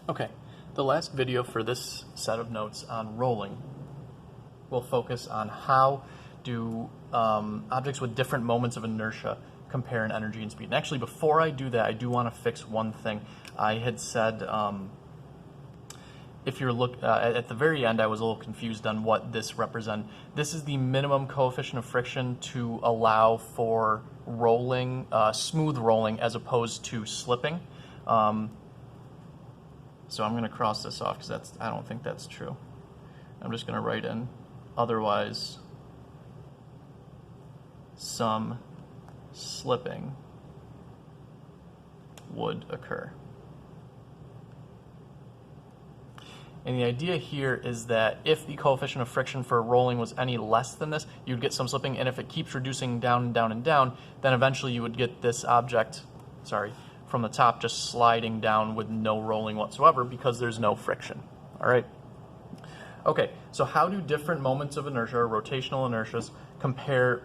Okay, the last video for this set of notes on rolling will focus on how do objects with different moments of inertia compare in energy and speed. And actually, before I do that, I do want to fix one thing. I had said, if you're at the very end, I was a little confused on what this represents. This is the minimum coefficient of friction to allow for rolling, smooth rolling, as opposed to slipping. So I'm going to cross this off because I don't think that's true. I'm just going to write in, otherwise, some slipping would occur. And the idea here is that if the coefficient of friction for rolling was any less than this, you'd get some slipping, and if it keeps reducing down and down and down, then eventually you would get this object, from the top just sliding down with no rolling whatsoever because there's no friction. All right. Okay, so how do different moments of inertia, or rotational inertias, compare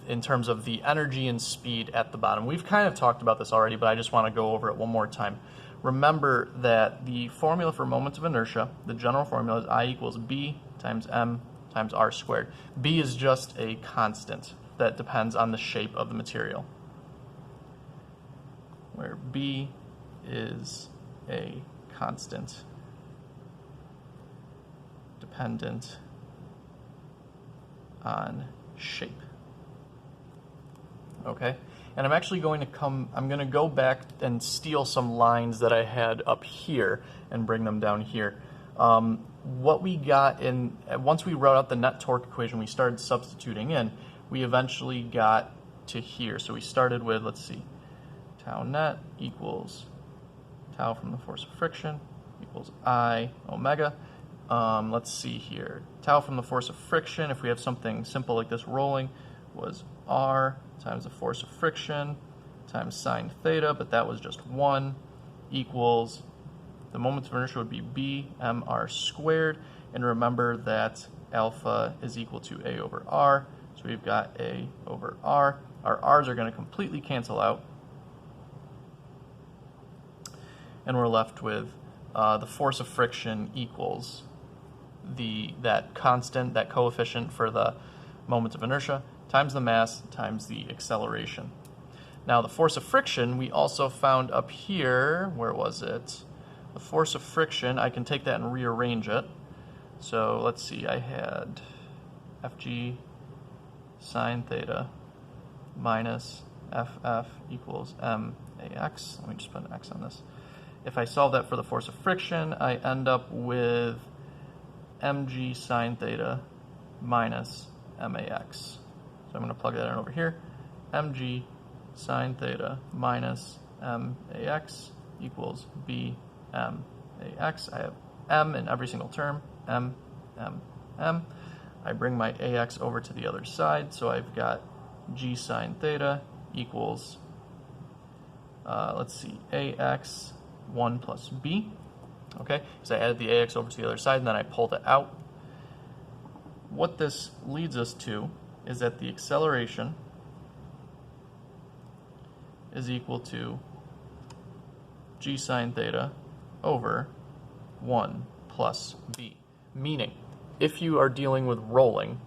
in terms of the energy and speed at the bottom? We've kind of talked about this already, but I just want to go over it one more time. Remember that the formula for moments of inertia, the general formula, is I equals B times M times R squared. B is just a constant that depends on the shape of the material, where B is a constant dependent on shape. Okay? And I'm actually going to go back and steal some lines that I had up here and bring them down here. What we got once we wrote out the net torque equation, we started substituting in, we eventually got to here. So we started with, let's see, tau net equals tau from the force of friction equals I omega. Let's see here. Tau from the force of friction, if we have something simple like this rolling, was R times the force of friction times sine theta, but that was just 1, equals, the moments of inertia would be B mr squared, and remember that alpha is equal to A over R, so we've got A over R. Our R's are going to completely cancel out, and we're left with the force of friction equals that constant, that coefficient for the moments of inertia, times the mass times the acceleration. Now the force of friction we also found up here. Where was it? The force of friction, I can take that and rearrange it. So let's see, I had Fg sine theta minus Ff equals max. Let me just put an X on this. If I solve that for the force of friction, I end up with mg sine theta minus max. So I'm going to plug that in over here. mg sine theta minus max equals b max. I have m in every single term, m. I bring my ax over to the other side, so I've got g sine theta equals, let's see, ax 1 plus b. Okay, so I added the ax over to the other side, and then I pulled it out. What this leads us to is that the acceleration is equal to g sine theta over 1 plus b. Meaning, if you are dealing with rolling,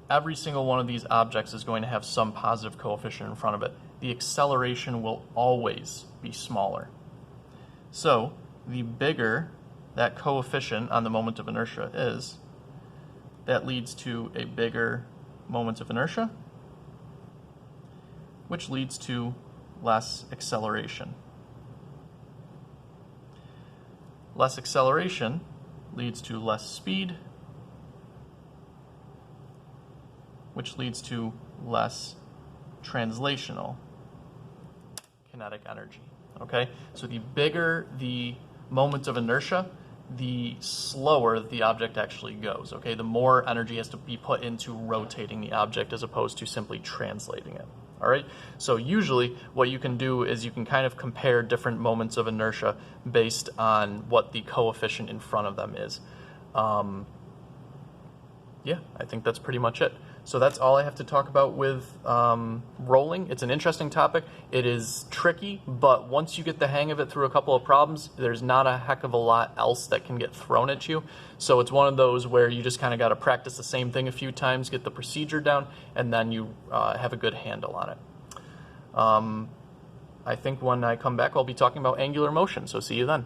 every single one of these objects is going to have some positive coefficient in front of it. The acceleration will always be smaller. So the bigger that coefficient on the moment of inertia is, that leads to a bigger moment of inertia, which leads to less acceleration. Less acceleration leads to less speed, which leads to less translational kinetic energy. Okay, so the bigger the moment of inertia, the slower the object actually goes. Okay, the more energy has to be put into rotating the object as opposed to simply translating it. All right, so usually what you can do is you can kind of compare different moments of inertia based on what the coefficient in front of them is. Yeah, I think that's pretty much it. So that's all I have to talk about with rolling. It's an interesting topic. It is tricky, but once you get the hang of it through a couple of problems, there's not a heck of a lot else that can get thrown at you. So it's one of those where you just kind of got to practice the same thing a few times, get the procedure down, and then you have a good handle on it. I think when I come back, I'll be talking about angular motion, so see you then.